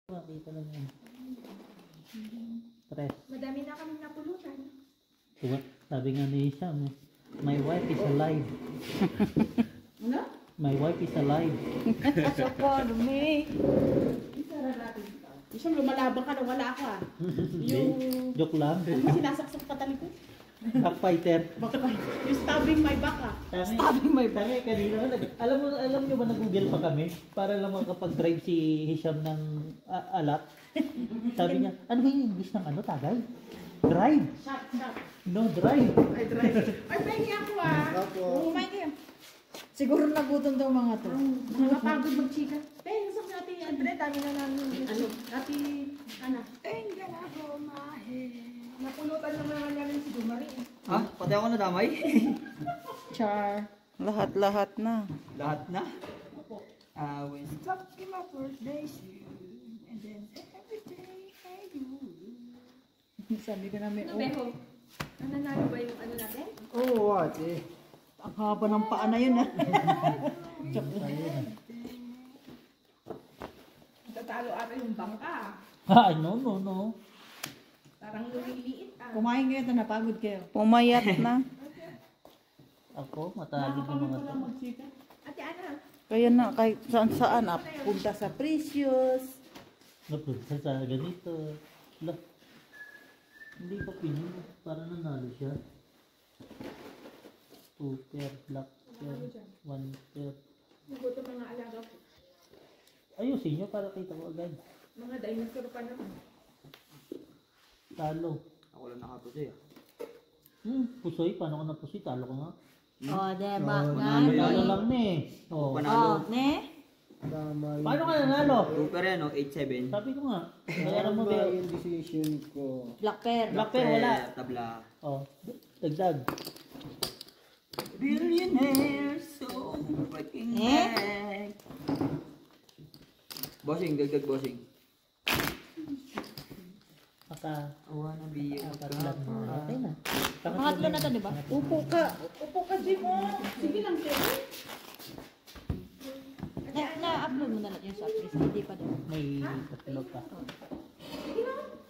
Makita lang yan. Stress. Madami na kami napulutan. Diba? Sabi nga ni Hisham, my wife is alive. Ano? My wife is alive. So proud of me. Isara natin ito. Hisham, lumalabang ka na wala ako ah. Yung... Joke lang. Ano sinasaksak pa talikod? Backfighter. Baka yung stabbing my back ah. Stabbing my back. Kanina, alam nyo ba nag-google pa kami? Para lang makapag-drive si Hisham ng alak. Sabi niya, ano ba yung English ng ano, tagay? Drive. Shot. No, drive. Ay, drive. Ay, pahingi ako ah. Kumain kayo. Siguro nagutom daw mga to. Nakapagod mag-chika. Eh, nasa natin Andre, dami na namin. Ano? Ati, ano? Tenga na bumahe. Napulutan naman namin si Dumari. Ha? Pati ako nadamay? Char. Lahat-lahat na. Lahat na? When Stop in my birthday soon. And then every day I do. Sabi ko namin, Ano, Beho? Nanalo ba yung ano natin? Oo, ate. ang haba ng paa na yun ha. Tatalo ata yung bangka. Ah, no. Parang lumiliit ah. Kumain kayo ito, napagod kayo. Pumayat na. Ako, matalo ng mga to. magchika. Ate Ana, Kaya na, kahit saan-saan. Punta sa Precious. Napunta sa ganito. La, hindi pa pinuno. Para nanalo siya. 2 pair, black pair, 1 pair. nagutom mga alaga ko. Ayusin nyo para kita ko agad. Mga dinosaur pa naman. Talo. Ako lang nakatuloy ah. Pusoy. Paano ko na pusoy? Talo ko nga. O, diba? Talo lang na eh. Oh. Panalo. Ne? Paano ka nanalo? Super yan, no? 8-7. Sabi ko nga. Alam mo ba yung decision ko. Black pear. Black pair wala. Tabla. Oh, dagdag. Billionaire, so freaking back. Bossing, dagdag bossing. Maka, I wanna be a apat lang na. Okay na. Pangatlo na to, diba? Upo ka. Upo ka, Jim. Sige lang, Jim. Na-upload mo na natin yung sa Press. Hindi pa din. May tatlo pa.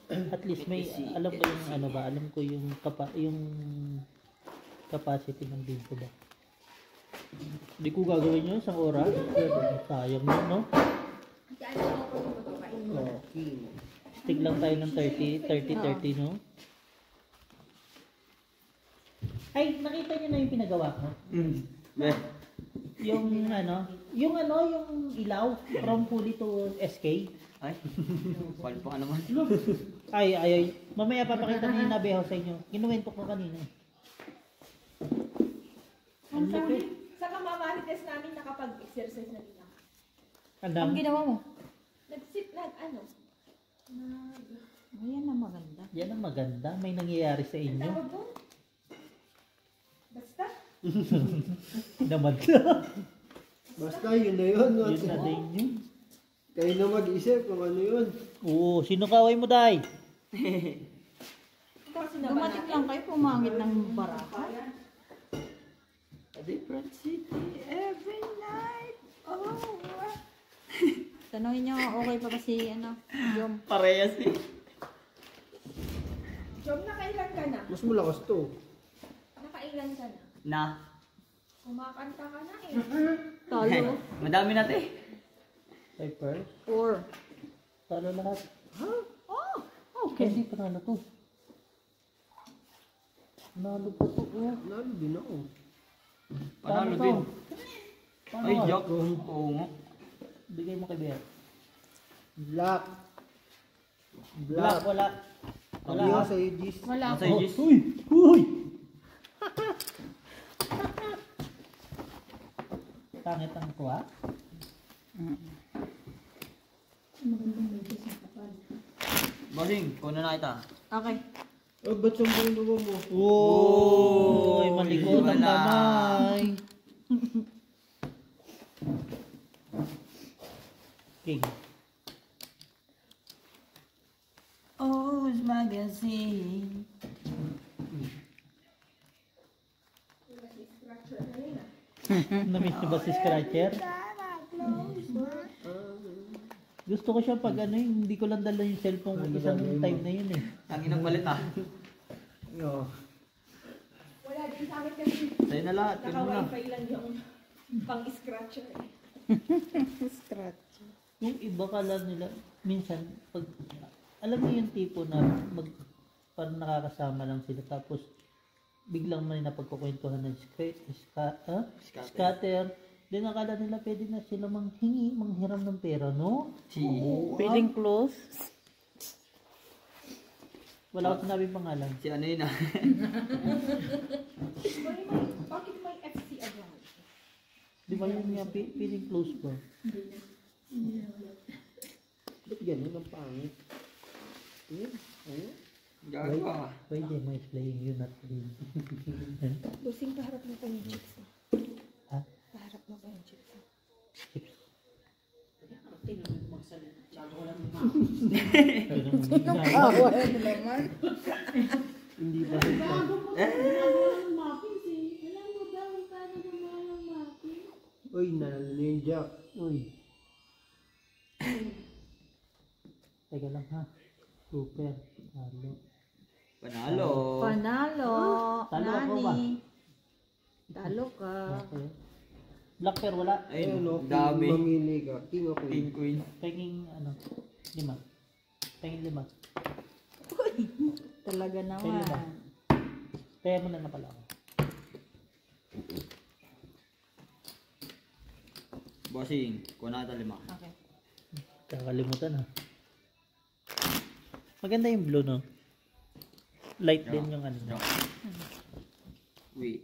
At least may, alam ko yung ano ba, alam ko yung capacity ng video ba. Hindi ko gagawin yun isang oras. Sayang yun, no? Ate Ana, ako yung magpapain. Okay. Stick lang tayo ng 30, no? Ay, nakita niyo na yung pinagawa ko? Yung yung ilaw from Puli to SK. Ay, paano pa ka naman? Ay. Mamaya papakita ni Nabeho sa inyo. Kinuwento ko kanina. Ang laki. Sa kamamarites namin nakapag-exercise na din ako. Ang Ang dami. ginawa mo? Ayan na maganda. Yan ang maganda. May nangyayari sa inyo. Tawag doon? Basta? Naman. Basta yun na yun. Yun na din yun. Kayo na mag-isip kung ano yun. Oo, sino kaway mo, Day? Dumating lang kayo, pumangit ng baraka. A different city every night. Oh, Tanungin nyo, okay pa ba si, Jom? parehas eh. Jom, nakailan ka na? Mas malakas to. Nakailan ka na? Na. Kumakanta ka na eh. Talo. Madami na te. Piper. 4. Talo lahat. Oh, Okay. Hindi pa nalo to. Nalo pa to. Oh. Nalo din ako. Panalo Paano din. to? Paano Ay, ka? joke. Oo nga. Bigay mo kay Bear. Black. Black, wala. Wala. Hindi Ha? ako sa Aegis. Wala Nasa ako. Aegis. Uy! Pangit ang tuwa. Bossing, kuno na kita. Okay. Oh, ba't yung buo mo? Uy! Malikot ang wala. kamay. King. O's Magazine. Namiss niyo ba si Scratcher? Gusto ko siya pag ano hindi ko lang dala yung cellphone ko isang time na yun eh. Ang inang palit ah. Oo. Wala din sa akin kasi Sa'yo na lahat. Yun mo na. naka-wifi lang yung pang-scratcher eh. Scratch. Yung iba kala nila, minsan, pag, alam mo yung tipo na parang nakakasama lang sila tapos biglang may napagkukwentuhan ng scatter. Then akala nila pwede na sila manghiram ng pera, no? Feeling close. Wala akong sinabing pangalan. Si ano yun ah. Bakit may FC around? Di ba yun nga, feeling close ba? Ba't ganun ang pangit? Ayun. Ayun. Gago ah. Why Gemma is playing you not playing? Busing paharap mo pa yung chips mo. Ha? Paharap mo pa yung chips mo. Chips. Hindi ba? Uy, nanalo na yung Jack. Uy. Teka lang ha. Super. Halo. Panalo. Panalo. Talo ako ba? Nani. Talo ka. Okay. Black pair wala. Ayun, Ayun, dami. Mamili ka. King o King queen? Queen. Penging ano. 5. Penging 5. Talaga Penging naman. 5. Kaya mo na pala ako. Bossing, kunata 5. Okay. Kakalimutan ha. Maganda yung blue no. Light din yung ano. We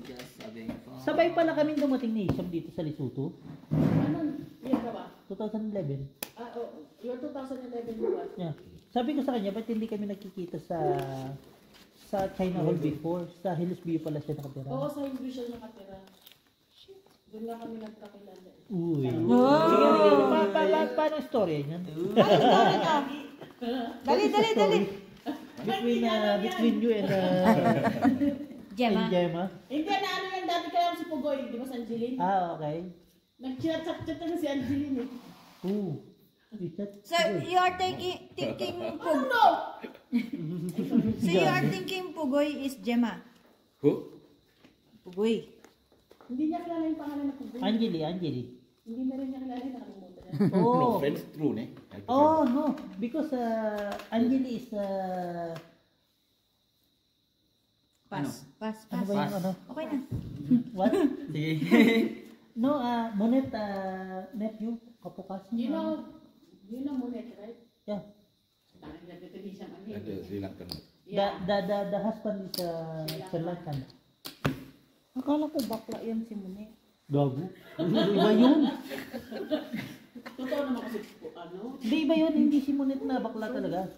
just having fun. Sabay pala kaming dumating ni Isham dito sa Lesotho. Ano? Yan ka ba? 2011. Ah, oo. Your 2011 mo ba? Yeah. Sabi ko sa kanya, ba't hindi kami nagkikita sa China Hall before? Sa Hills View pala siya nakatira. Oo, sa Hillview siya nakatira. Doon nga kami nagkakilala. Uy. Wow. Paano ang story niyan? Dali, dali, dali. Between you and Gemma. and Gemma? Hindi, na ano yan dati kaya si Pugoy, di ba si Angeline? Ah, okay. Nag-chat-chat na si Angeline eh. Ooh. Is that So, you are thinking Pugoy. No! So, you are thinking Pugoy is Gemma. Who? Pugoy. Hindi niya kilala yung pangalan na Pugoy. Angeli? Hindi na rin niya kilala yung nakalimutan niya. Oh. Friends true, ne? Oh, no. Because Angeli is Pass. Pass. ano Pass. ba yung ano? Okay na. What? Sige. No, Monet nephew, kapukas. You know Monet, right? Yeah. Ada Sri Lankan. The husband is Sri Lankan. Akala ko bakla yan si Mune. Gago. Iba yun. Totoo naman kasi ano? Hindi, iba yun. Hindi si Monet na bakla talaga.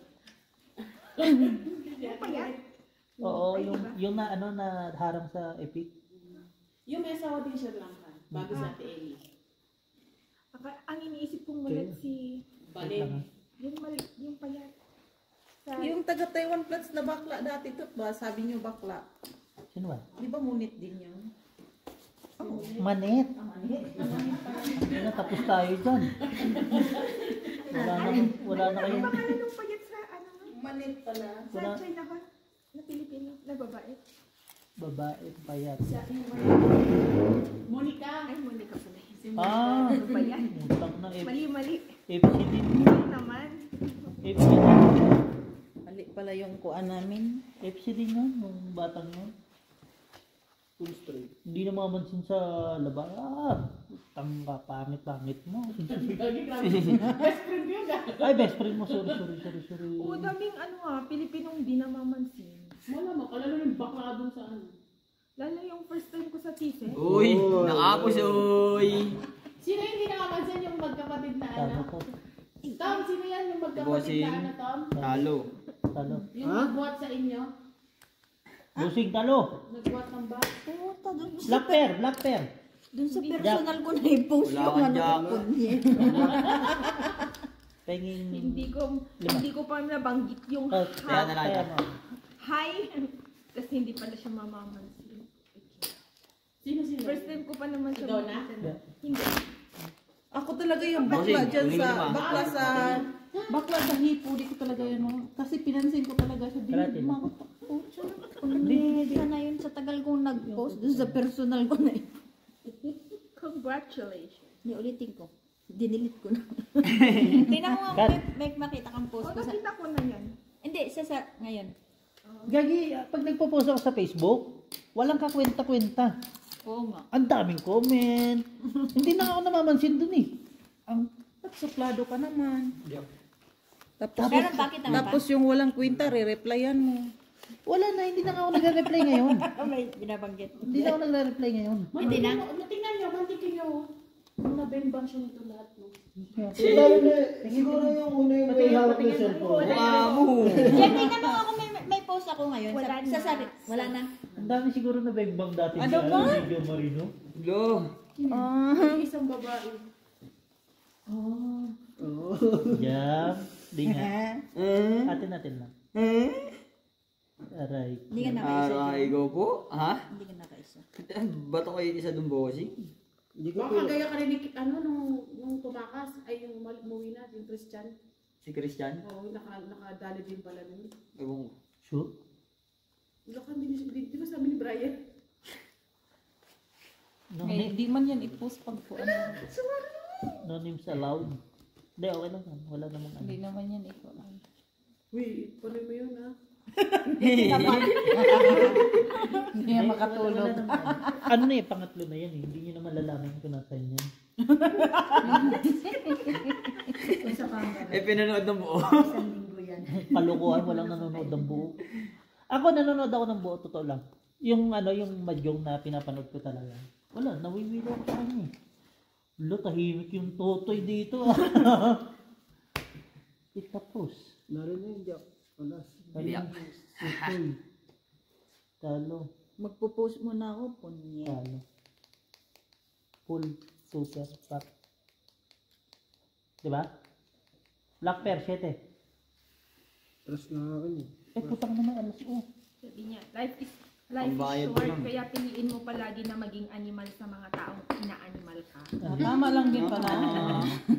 Oo, yung na ano na harang sa Epic. Yung may asawa din siya lang ka, bago sa Ate Ellie. Ang iniisip kong mulat si Balen. yung payat. Yung taga Taiwan Flats na bakla dati to ba? Sabi niyo bakla. Sino ba? Di ba munit din yun? Manet. Ano, tapos tayo dyan. Wala na kayo. Pangalan ng payat sa ano nga? Manit pala. Sa China ba? Na Pilipino, na babae. Babae, payat. Monica. Ay, Monica pala. Si Ah, Ano ba yan? utang na Mali. FCD. Ay naman. FCD. Mali pala yung kuan namin. FCD nga, nung batang yun. Full straight. Hindi na mamamansin sa labas. Tangga, pangit mo. Gagi, grabe. Best friend yun ah. Ay, best friend mo. Sorry. Oo, daming Pilipinong di namamansin. Wala mo, kalalo yung bakla doon sa ano. Lalo yung first time ko sa Tise. Uy, nakapos uy. Sino yung hindi nakapansin yung magkapatid na Talo ano? ko. Tom, sino yan yung magkapatid Bossing. na ano, Tom? Talo. Talo. Yung nagbuhat sa inyo? Busing talo. Nagbuhat ng bag? Puta, dun sa, Black pair. dun sa personal ko na i-post Wala yung kang ano jama. ko niya. Penging... Hindi ko pa nabanggit yung Kaya na lang ito. hi. Kasi hindi pala siya mamamansin. Sino? First time ko pa naman siya Ikaw na? makita. Hindi. Ako talaga yung Bossing, bakla dyan kunin sa, mo naman. bakla sa hipo, di ko talaga yun. Kasi pinansin ko talaga siya. Kalahati na. Hindi na yun sa tagal kong nag-post. Doon sa personal ko na yun. Congratulations. Hindi ulitin ko. Dinilit ko na. Tingnan mo nga, may makita kang post O, ko sa... nakita ko na yan. Hindi, sa ngayon. Gagi, pag nagpo-post ako sa Facebook, walang kakwenta-kwenta. Oo nga. Ang daming comment. Hindi na ako namamansin dun eh. Ang suplado ka naman. Tapos, Pero bakit naman tapos yung walang kwenta, re-replyan mo. Wala na, hindi na ako nagre-reply ngayon. May binabanggit. Hindi na ako nagre-reply ngayon. Hindi na? Tingnan nyo, mantikin nyo. Mga benbang siya nito lahat, no? Siguro yung una yung may hawak ng cellphone. Yan, tingnan mo ako, may post ako ngayon. Wala na. Wala na. Ang dami siguro na bang dati Ano si ba? Video Marino. Lo. Isang babae. Jam. Di nga. Atin lang. Aray. Hindi ka nakaisa. Aray ko po. Ha? Hindi ka nakaisa. Ba't ako yung isa dun, bossing? Hindi ko Baka gaya ka rin ni, nung tumakas, ay yung umuwi na, yung Christian. Si Christian? Oo, nakadali din pala nun. Ewan ko. Sure? Di ba sabi ni Brian? No, Eh, di man yan i-post pag po ano. no names allowed. Hindi, okay lang yan. Wala namang ano. Hindi naman yan ikaw. Uy, paano mo yun ha? Hindi yan makatulog. Wala namang ano. Ano na eh, pangatlo na yan eh. Hindi nyo na malalaman kung nasan yan. Sa camera. Eh, pinanood ng buo. Isang linggo yan. Kalukuhan, walang nanonood ng buo. Ako nanonood ako ng buo, totoo lang. Yung ano, yung Mahjong na pinapanood ko talaga. Wala, nawiwilo ako sa kanya eh. Lo, tahimik yung totoy dito ah. Itapos. narinig Jack. Alas. Biyak. Itoy. Talo. Magpo-post muna ako, punye. Talo. Full super pack. Diba? Black Pear, 7. Alas na akin eh. Eh, putang naman, alas oh. Sabi niya, life is Ang bayad short, lang. kaya piliin mo palagi na maging animal sa mga taong ina-animal ka. Tama lang din pala.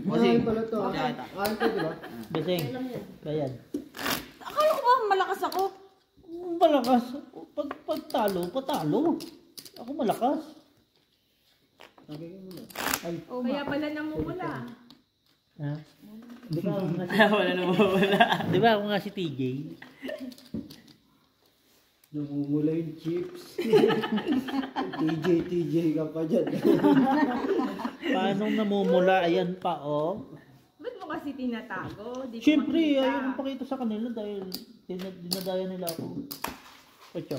Bossing pala to. Kaya ata. Ano to, di ba? Beseng. Bayan. Akala ko ba malakas ako? Malakas. Pag talo, patalo. Ako malakas. Sabi ko muna. Ay, Kaya pala namumula. ha? Di ba ako nga si, Wala na mawala. di ba ako nga si TJ? Namumula yung chips. TJ ka pa dyan. Paano namumula? Ayan pa, oh. Ba't mo kasi tinatago? Di ko Siyempre, makita. ayaw kong pakita sa kanila dahil dinadaya nila ako. Ocho.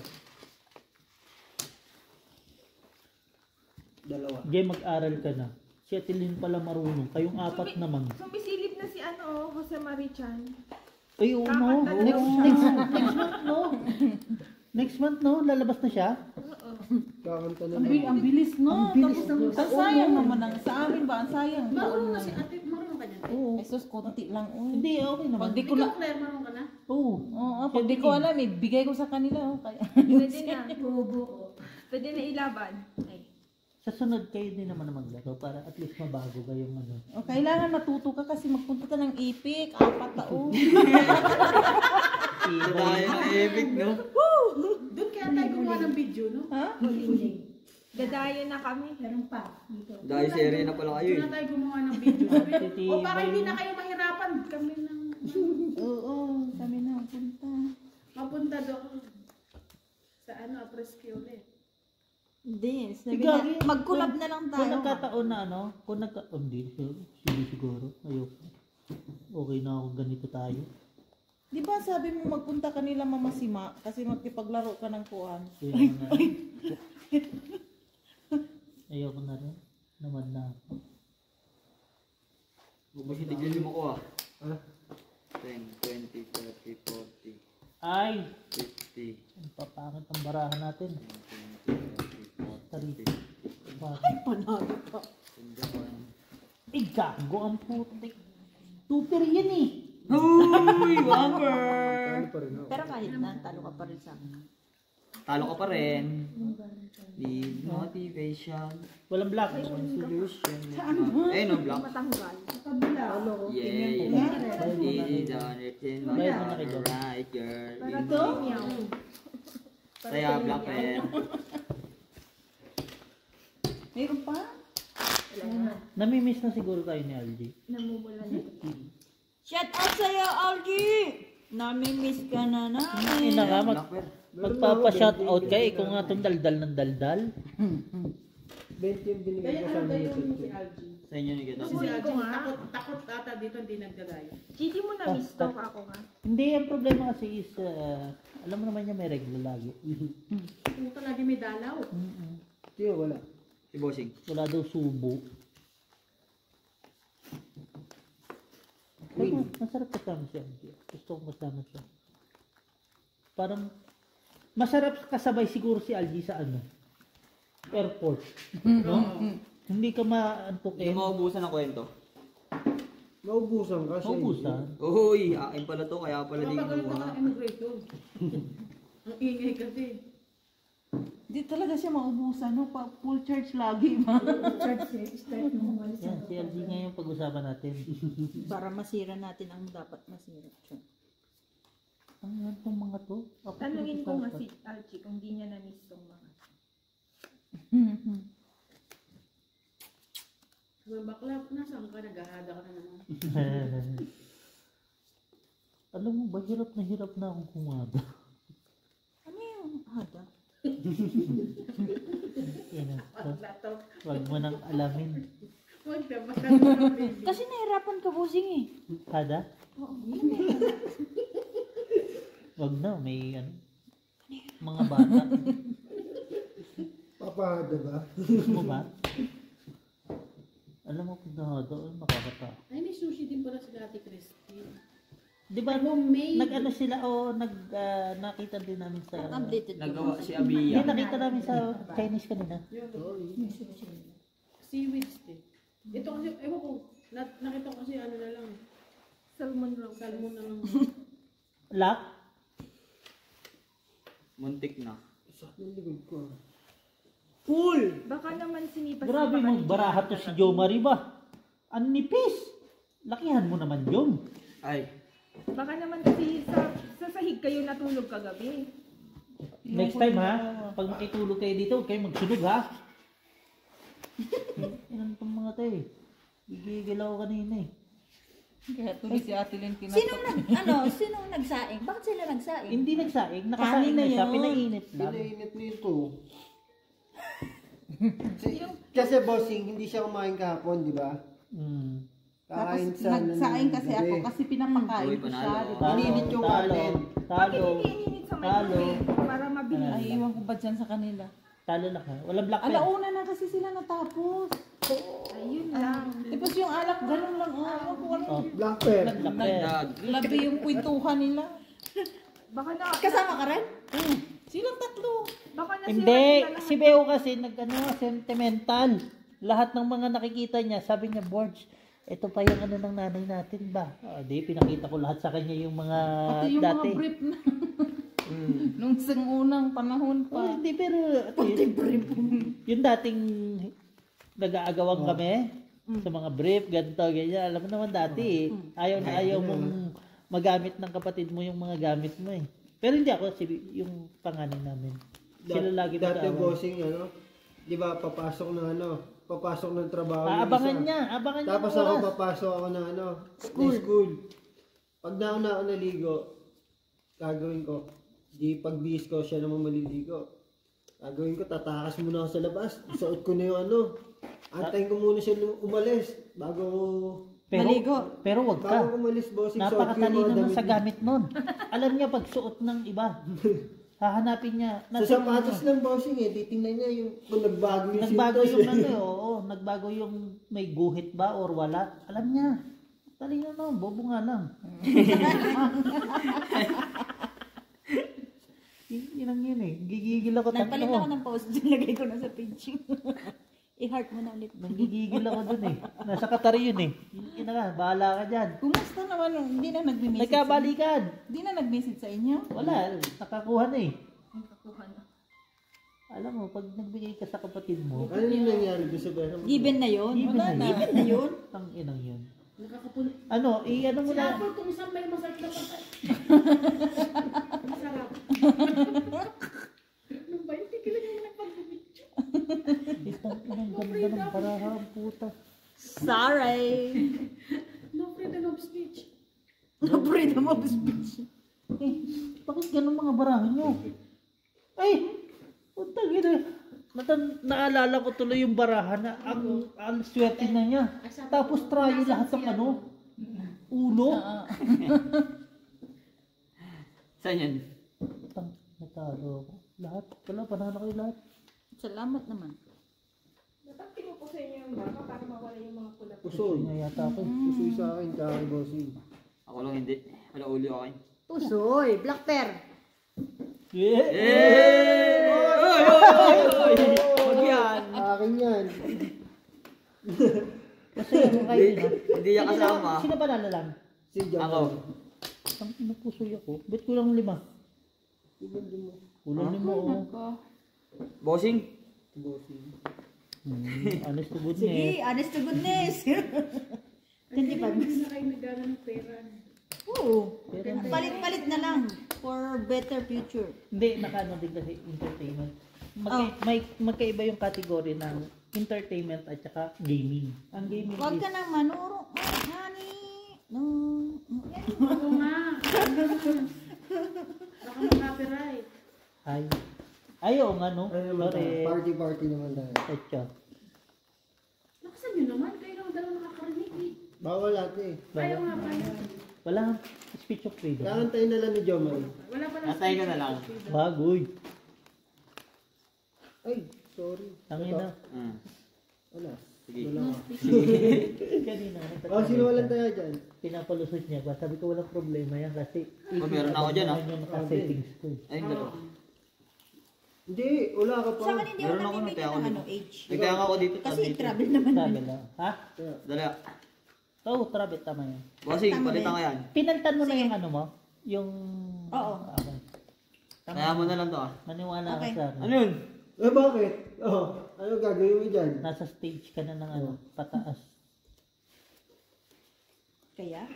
Dalawa. Jay, mag-aral ka na. Si Atilin pala marunong. Kayong apat naman. Sumisilip na si Jose Marichan. Ay, oo, no. Next month, no. Next month, no. Lalabas na siya. Oo. Kakanta na Ang bilis no. Ang bilis ng... Ang sayang naman ang sa amin ba? Ang sayang. Marunong na si ate, marunong ka niyan. Oo. Ay sus, konti lang. Oh. Hindi, okay naman. Pag di ko na, Ikaw, Claire, marunong ka na? Oo. oo, pag di ko alam, bigay ko sa kanila. Oh. Kaya, Pwede na. Pwede na ilaban. Ay. Sa sunod kayo din naman na maglaro para at least mabago ba yung ano. oh, kailangan matuto ka kasi magpunta ka ng ipik. 4 taon. Tayo ng epic, no? Doon kaya tayo gumawa ng video, no? Ha? Dadayo na kami. Dahil serye na pala kayo Doon eh. na tayo gumawa ng video. Titi, O para hindi na kayo mahirapan. Kami nang Oo, kami na punta. mapunta doon. Sa ano, apreski ulit. Hindi. Sabi Gagi, na, mag-collab na lang Kung tayo. nagkataon na ano, hindi, siguro, ayoko. Okay na ako, ganito tayo. Di ba sabi mo magpunta ka nila Mama Sima kasi magkipaglaro ka ng kuwan? Ayoko na rin. Ayoko na rin. Naman na ako. Huwag mo sitigil mo ko ah. Ah. 10, 20, 30, 40, Ay! 50, Ang papangit ang barahan natin. 20, 30, 40, Tari. Ay, panalo pa. 21. Eh, gago ang putik. Super yan eh. Uy! Whopper! Ano pa rin ako. Pero kahit na, talo ka pa rin sa akin. Talo ka pa rin. Need motivation. Walang black. Solution. Eh, no, block. Matanggal. Yeah. Easy to understand what Bayad mo na kay you're Dom. right, girl. Para to? Saya, block pen. Meron pa? Namimiss na siguro tayo ni LG. Namumula na. Shout out sa'yo, Algie! Nami-miss ka na namin. Ina ka, Block pen. magpapa-shoutout ka eh kung nga itong daldal ng daldal. 20 yung binigay Kaya ko sa ano amin. yung si Algie? Sa inyo ni Gato. Si Algie, takot ata dito, hindi nagdalay. Gigi mo na miss talk ako nga. Hindi, ang problema kasi is, alam mo naman niya may regla lagi. Kung ka lagi may dalaw. Tiyo, wala. Si Bossing. Wala daw subo. Pero masarap kasama siya. Gusto kong kasama siya. Parang, masarap kasabay siguro si Algie sa ano, airport. No? Hindi ka maantok eh. Hindi maubusan ang kwento. Maubusan ka siya. Maubusan. Uy, akin pala to, kaya pala di Kapag ka kinuha. ng immigration. Ang ingay kasi. Di talaga siya maubusan, no? Full charge lagi, ma. Start mo umalis. Yan, si Algie ngayon pag-usapan natin. Para masira natin ang dapat masira. Ano yan itong mga to? Ako Tanungin ko nga pinag-usapan. si Algie kung di niya na-miss tong mga. Mga bakla, nasaan ka? Naghahada ka na naman. Alam mo ba, hirap na akong kumada. Ano yung hada? Yan ah. Bakla to. Huwag mo nang alamin. Huwag naman. Kasi nahirapan ka, Bossing eh. Hada? Huwag na, may ano, mga bata. Papahada ba? Gusto mo ba? Alam mo kung nahada, nakakata. Ay, may sushi din pala sila Ate Christine. Di ba, Homemade. nag-ano sila o nakita din namin sa... Updated ka. Nagawa si Hindi, Abia. nakita namin sa Chinese kanina. Seaweed steak. Ito kasi, ewan ko, nakita ko kasi ano na lang. Salmon raw. Salmon na lang. Lock? Muntik na. Sakit yung likod ko. Baka naman sinipas. Grabe mong baraha to si Jo Marie ba? Ang nipis! Lakihan mo naman yun. Ay, Baka naman kasi sa sahig kayo natulog kagabi. Next time ha, pag makitulog kayo dito, huwag kayo magsunog ha. Yan itong mga to eh. Gigigil ako kanina eh. Kaya tuloy si Ate Len Sinong nagsaing? Bakit sila nagsaing? Hindi nagsaing, nakasaing na siya, pinainit lang. Pinainit nito. Kasi bossing, hindi siya kumain kahapon, di ba? Mm. Kakain Tapos sa nagsaing kasi ako gabi. kasi pinapakain Uy, ko siya. panalo. Di ba? Init yung kanin. Bakit Talo. hindi ininit sa Talo. microwave para mabilis? Ay, iwan ko ba dyan sa kanila? Talo na ka. Walang black pen. Alauna na kasi sila natapos. Ayun lang. Tapos yung alak, ganun lang. Ewan ko ano. Oh, Black pepper. black pen. nag. Labi yung kwentuhan nila. Baka na. Kasama ka rin? Silang tatlo. Baka na Hindi, si Beo kasi sentimental. Lahat ng mga nakikita niya, sabi niya, Borge, ito pa yung ano ng nanay natin ba? Di, pinakita ko lahat sa kanya yung mga Pati yung dati. mga brief na. Nung isang unang panahon Oh, pa. hindi, pero yung dating nag-aagawan kami sa mga brief, ganito, ganyan. Alam mo naman dati ayaw na ayaw mong magamit ng kapatid mo yung mga gamit mo eh. Pero hindi ako, yung panganay namin. Sila lagi Dati nag-aaway. bossing, ano? Di ba, papasok ng trabaho. yung Abangan isa. niya Tapos ng ako oras. papasok ako ng ano, school. Pag nauna ako naligo, gagawin ko, pag bis ko, siya naman maliligo. Gagawin ko, tatakas muna ako sa labas. Suot ko na yung ano. Antayin ko muna siya umalis bago Pero, pero wag ka. bago umalis, bossing. Suot ko yung Napakatalino mga nun damit sa niya. gamit nun. Alam niya pag suot ng iba. Hahanapin niya. Sa sapatos lang, bossing eh. Titingnan niya yung kung nagbago yung Nagbago sintas, yung eh. ano eh, oo. Nagbago yung may guhit ba or wala. Alam niya. Talino no, bobo nga lang. Yun ang yun eh. Gigigil ako Nagpalit ako tatlo. ng post. Nilagay ko na sa page. I-heart mo na ulit. Nanggigigil ako dun eh. Nasa Katari yun eh. Yun na nga, bahala ka dyan. Kumusta naman yung hindi na nagme-message? Nagkabalikan. Hindi na nag-message sa inyo? Wala, nakakuha na eh. Nakakuha na. Alam mo, pag nagbigay ka sa kapatid mo, Ano yung nangyari doon sa pera mo? Given na yun. Given na Given na yun. ang inang yun. Nakakapun. Ano, ano mo na, Sinapol kung saan may masarap na pagkain. Masarap. Ano ba yung tigilan yung nagpag-video? itang inang ganda ng baraha ang puta. Sorry. No freedom of speech. Freedom of speech. Eh, bakit ganun mga barahan nyo? Ay, puntang ina. Naalala ko tuloy yung barahan na ang swerte na niya. Tapos try lahat ng ano, ulo. Saan yan? Putang, natalo ako. Lahat, wala, panalo kayo lahat. Salamat naman. Dapat kinupo sa inyo yung baka para mawala yung mga pula-pula. Pusoy. Nga yata ako. Pusoy sa akin, kaya bossing. Ako lang hindi. Wala uli ako kayo. Pusoy, black pear. Yeah! Huwag yan. Akin yan. Kasi ano kayo din ha? Hindi yan kasama. Sino ba nalalang? Si John. Ako. Ang inupusoy ako. Bet ko lang 5. Kulang 5 oh. Bossing? Bossing. Honest to goodness. Sige, honest to goodness. 25. Hindi na kayo nagdala ng pera. Oo. Pero Palit-palit na lang for better future. hindi, nakaano din kasi entertainment. Magkaiba yung category ng entertainment at saka gaming. Ang gaming Huwag is... ka nang manuro. Honey. No. Oo nga. Baka mag-copyright. Ay. Ayaw nga no? Ano naman tayo? Sorry. Party naman tayo. Atcha. Nakasan nyo naman. Kayo lang dalawa nakakarinig eh. Bawal natin eh. Ayaw nga pa yun. Wala speech of freedom. Kakantayin na lang ni Jomar. Wala pa lang. Natay ka na lang. Bagoy. Ay, sorry. Tangina. Wala. Sige. Wala ka. Kanina. Oh, sinawalan tayo dyan. Pinapalusot niya ba? Sabi ko walang problema yan kasi... meron ako dyan, ah. Yung naka-settings ko. Ay, dalawa. Hindi, wala ka pa. Sa akin hindi ako Meron ako namimili kaya ako ng dito. age. Nagkaya nga ako dito. Kasi dito. travel naman. Sabi na. Ha? Dala. Oo, travel tama yan. Bossing, Tama palitan ba ka yan. Pinantan mo na yung ano mo? Yung... Oo. Okay. Kaya mo na lang to ah. Maniwala Okay. ka sa akin. Ano yun? Eh, bakit? Oh, ano gagawin mo dyan? Nasa stage ka na ng ano, pataas. Kaya?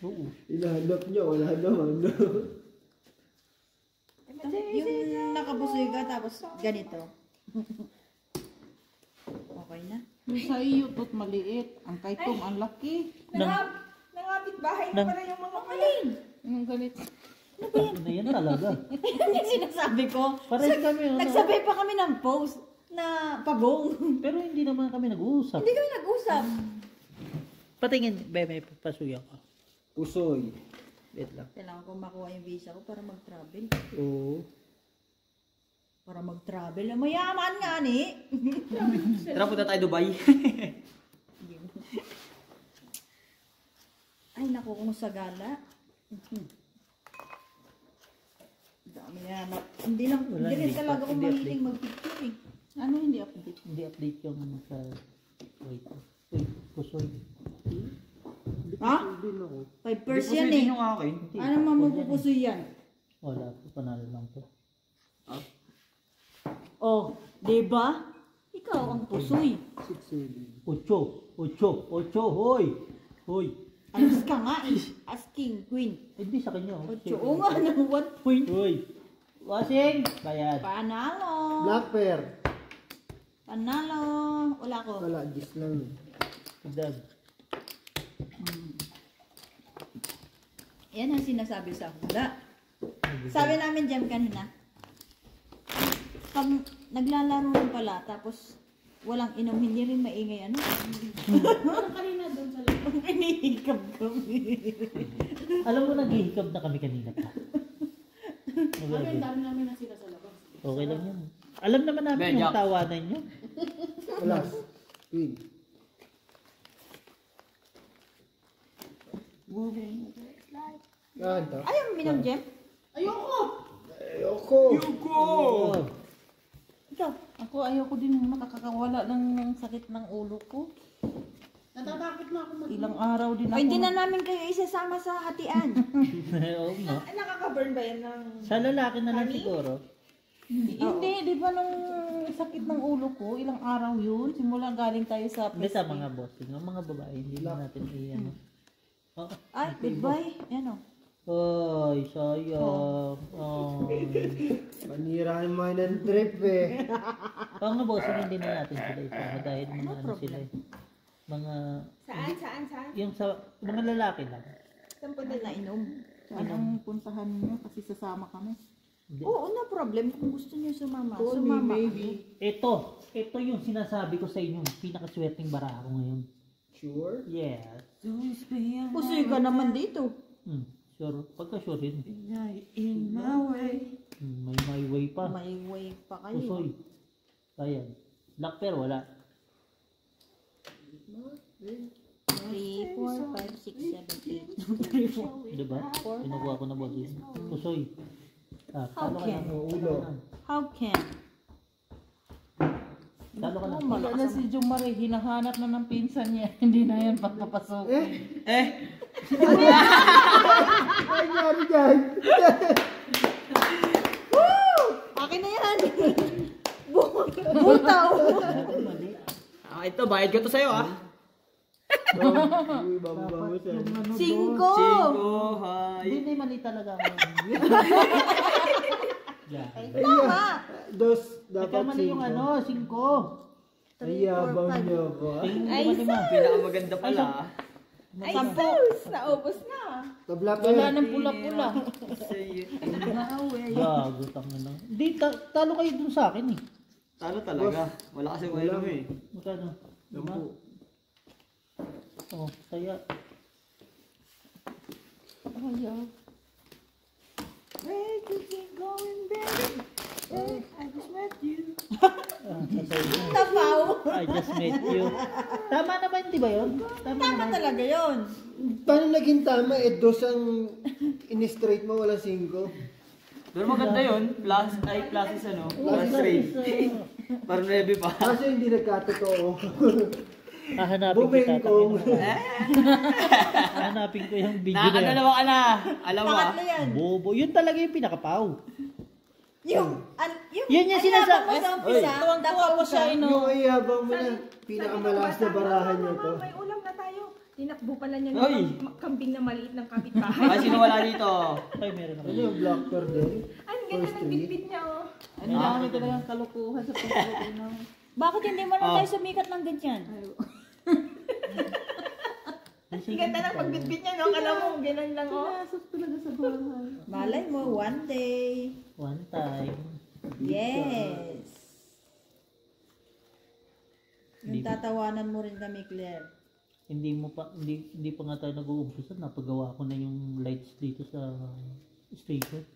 Oo. Hinahanap niya, wala naman. Yung nakabusoy ka tapos ganito. Okay na. Yung sa iyo, tot maliit. Ang kay Tom, ang laki. Nangapit bahay na Nang- pala yung mga alin. Yung galit. Na yan talaga. Yung sinasabi ko. Pares kami. Ano? Nagsabay pa kami ng post na pabong. Pero hindi naman kami nag-uusap. Hindi kami nag-usap. Patingin, may pasuya ka. Pusoy. Wait lang. Kailangan ko makuha yung visa ko para mag-travel. Oo. Para mag-travel. Mayaman nga ni. Tara, punta tayo Dubai. Ay, naku, kung sa gala. Dami na. Hindi Wala, rin hindi talaga pa- ako hindi mahiling mag-picture eh. Ano hindi update? Hindi update yung sa... Wait. Uy, pusoy. Ha? Din ako. 5% yan eh. yung akin. Ano man mapupusoy yan? Wala, panalo lang to. Oh, diba? Ikaw ang pusoy. 6-7. 8, hoy! Hoy! Alas ka nga eh. Asking queen. Hindi sa kanya. oh. 8. Oo nga, no, 1 point. Hoy! Wasing! Bayad. Panalo. Black pair. Panalo. Wala ko. Wala, gis lang. Dag. Yan ang sinasabi sa hula. Sabi namin dyan kanina, pag naglalaro rin pala, tapos walang inom, hindi rin maingay ano. Parang kanina doon sa labas. Pinihikab kami. Alam mo, naghihikab na kami kanina pa. Kami, ang dami namin na sila sa labas. Okay lang yun. Alam naman namin Ben, yung Jack. tawanan nyo. Wala. Queen. Kanta. Ayaw mo minom, Jem? Ayoko! Ayoko. Oh. Ikaw. Ako ayoko din makakawala ng sakit ng ulo ko. Natatakot na ako mag... Ilang araw din ako. Pwede na namin kayo isasama sa hatian. Oo nga. Nakaka-burn ba yan ng... Sa lalaki na lang siguro. Hindi, di ba nung sakit ng ulo ko, ilang araw yun, simula galing tayo sa Hindi sa mga bossing, ang mga babae, hindi na natin i-ano. Oh, Ay, goodbye. Yan o. ay, sayang. Ay. Panira naman ng trip eh. Pang mga bossing, hindi na natin sila ito. Dahil mga ano sila eh. Mga, Saan? yung sa, mga lalaki lang. Saan po Ano na inom? Anong puntahan niyo kasi sasama kami. Hindi. Oo, no problem. Kung gusto niyo sumama, Call me sumama. maybe. Ito yung sinasabi ko sa inyo, pinakaswerteng baraha ko ngayon. Sure? Yes. Pusoy ka naman dito. Sure. Pagka sure yun. In my way. May way pa. May way pa kayo. Pusoy. Ayan. Black pair, wala. 3, 4, 5, 6, 7, 8. Diba? Pinukuha ko na boss. Pusoy. Talo ka Okay. na. Ulo. How can? Talo ka na. Wala na si Jumari, hinahanap na ng pinsan niya. Hindi na yan papapasok. Ay, nangyari dyan. Akin na yan! Butaw! Mali. Ito, bayad ko to sa'yo Uy, bababa mo siya. 5! Hindi, mali talaga ako. Yeah. Tama! Dos, Ikaw dapat mali yung ano, 5. Ay, yabang niya ba? Ay, Pinakamaganda pala. Ay, sus! Naubos na. Tabla pa Wala yan. nang pula-pula. Gago, tanga na. Hindi, talo kayo dun sa akin eh. Talo talaga. Wala kasi wala mo eh. Magkano? Diba? Oh, saya. Where did you going, baby? I just met you. Tapaw! I just met you. Tama naman, di ba yun? Tama talaga yun. Paano naging tama? Dos ang in-straight mo, wala 5. Pero maganda yun. Plus is ano. Plus straight. Parang 9 pa. Kaso hindi nagkatotoo. Hahanapin Bubing kita. ko. Hahanapin ko yung video na yan. Nakakadalawa ka na. Alam mo Pangatlo yan. Bobo. Yun talaga yung pinakapaw. Yung Yan yung sinasabi. mo sa umpisa, Tuwang-tuwa ko siya, Yung ayabang mo na, pinakamalakas na barahan niyo to. May ulam na tayo. Tinakbo pala niya Ay! ng kambing na maliit ng kapitbahay. Ay, sino wala dito? Ay, meron Ano naman. yung black pearl din? Ang ganda ng bitbit niya, oh. Ang dami talagang kalukuhan sa Pilipinas. Bakit hindi mo lang tayo sumikat ng ganyan? Ang ganda ng pagbitbit niya, no? Alam mo, ganun lang, oh. Pinasok talaga sa bahay. Malay mo, one day. One time. Yes. Yung tatawanan mo rin kami, Claire. Hindi pa nga tayo nag-uumpisa. Napagawa ko na yung lights dito sa station.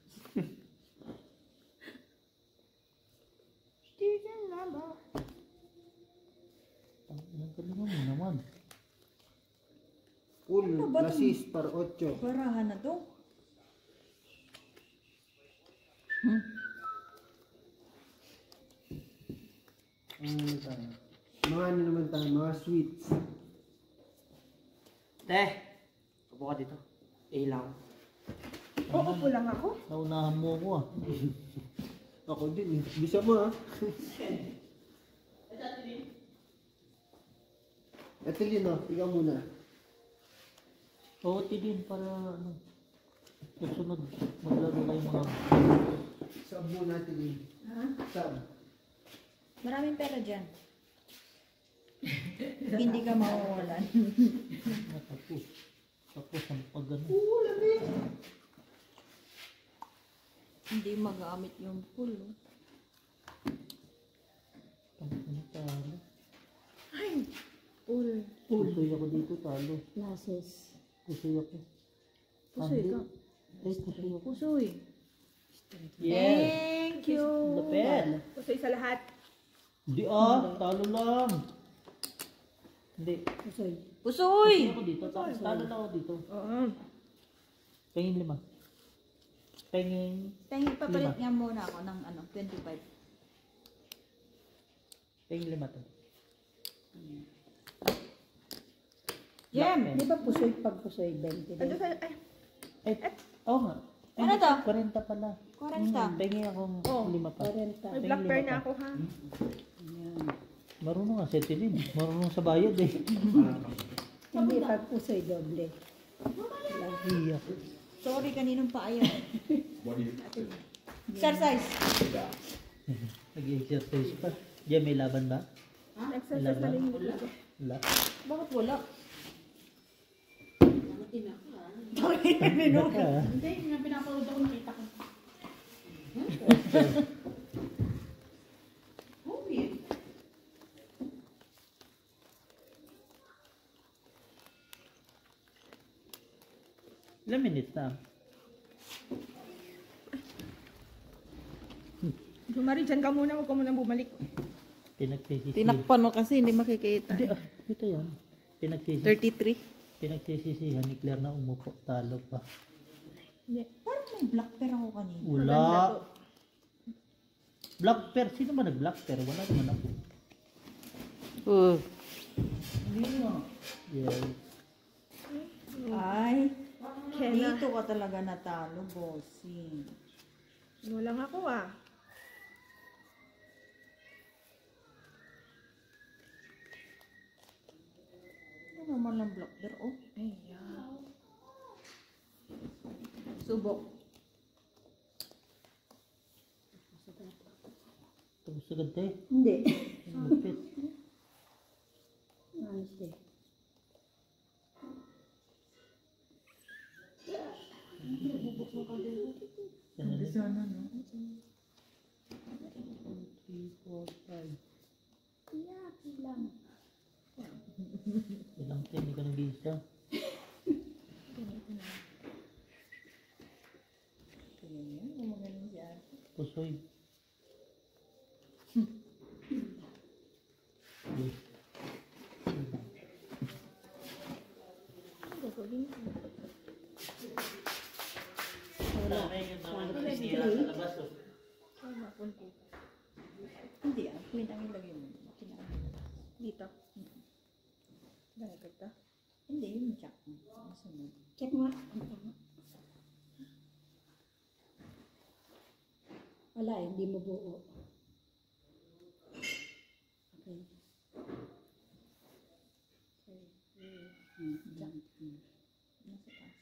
Ang galing mo naman. Full, Ano ba lasis, par 8. Barahan na to. Mga ano naman tayo, mga sweets. Te, upo ka dito. Ilaw. Uupo lang ako. Naunahan mo ko ah. Ako din eh. Bisa mo ah. Ito din oh, ikaw muna. Oo, din para ano. Susunod, maglaro kayo mga... Sab muna natin din. Sab. Maraming pera dyan. Hindi ka mawawalan. Tapos ang pag ano. Hindi magamit yung pool. Ano talo? Pool. Pusoy ako dito, talo. Lasos. Pusoy ako. Pusoy ka. Ay, pusoy ako. Pusoy. Yes! Thank you. Lapel! Pusoy sa lahat. Hindi ah, talo lang. Hindi. Pusoy. Pusoy ako dito, talo lang ako dito. Oo. Pengin 5. Pengin. Papalit nga muna ako ng 25. Pengin 5 to. Jem! Di ba pusoy pag pusoy 20? Ano sa... Ay, Oo nga. Ano to? 40 pala. 40. Pengi akong 5 pa. 40. May Pengi black pair 5 na pa. ako ha. Marunong nga setilin. Marunong sa bayad eh. Hindi, pag puso'y doble. Iyak. Sorry, kaninong pa ayaw. Exercise. Nag-exercise pa. Diyan may laban ba? Exercise na rin yung Wala. Bakit wala? Ano ka? Hindi, yung pinapanood ako nakita ko. Ilang minutes na? Jumari, dyan ka muna. Huwag ka muna bumalik. Pinagsisisihan. Tinakpan mo kasi hindi makikita. Hindi ito yan. 33. Pinagsisisihan ni Claire na umupo. Talo pa. Parang may black pair ako kanina. Wala. Black pair. Sino ba nag-black pair? Wala naman ako. Yeah. Ay, Kena. dito ka talaga natalo, bossing. Ano lang ako ah. Ano naman ang black pair, oh. Ayan. Subok. Tapos agad tayo. Hindi. Lupit. Honestly. Yan na lang. Sana, no? 3, 4, 5. Ilang tayo, hindi ka nag-iisa. Ganyan, gumagaling si Ate. Pusoy. Hindi, ah. Queen ang ilagay mo. Kinain. Dito. Ganito to. Hindi, yung jack mo. Masunod. Check mo. Ang tama. Wala eh, hindi mo buo. Okay. Jack. Nasa taas.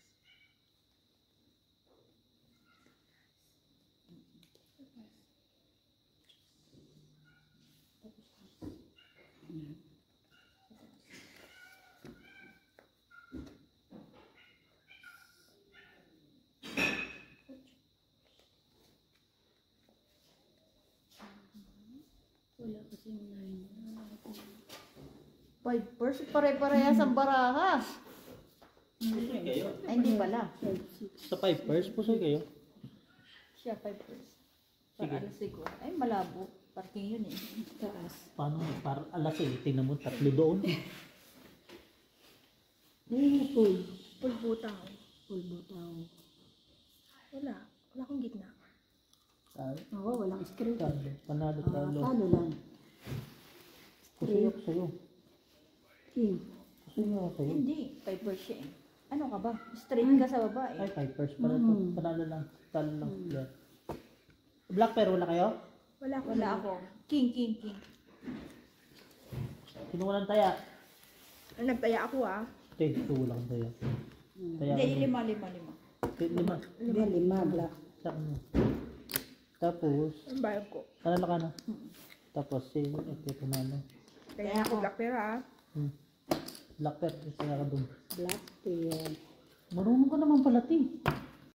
Wala kasi yung line. Five purse, pare-parehas ang baraha. Ay, hindi pala. Sa 5 pairs, pusoy kayo. Siya, five purse. Para alas siguro. Ay, malabo. Parking yun eh. Taas. Paano? Para alas eh. Tingnan mo, 3 doon. Full. Pulbutaw. Full butaw. Wala. Wala akong gitna. Oo, walang straight. Talo. Panalo, talo. Talo lang. Pusoy ako sa'yo. King. Pusoy ako sa'yo. Hindi, five purse siya eh. Ano ka ba? Straight ka sa baba Ay, eh. 5 pairs pala ito. Panalo lang. Talo lang. Yeah. Black pair, wala kayo? Wala ako. Wala ako. King. Kinuha ng taya. Nagtaya ako ah. Ito wala kang taya. Taya Hindi, ka. 5. 5. 5. Lima, black. Saan mo? Tapos, Ang bayad ko. panalo ka na. Tapos, ito na ano. Kaya ako black pair ah. Black pair, isa ka doon. Black pair. Marunong ka naman pala, ti.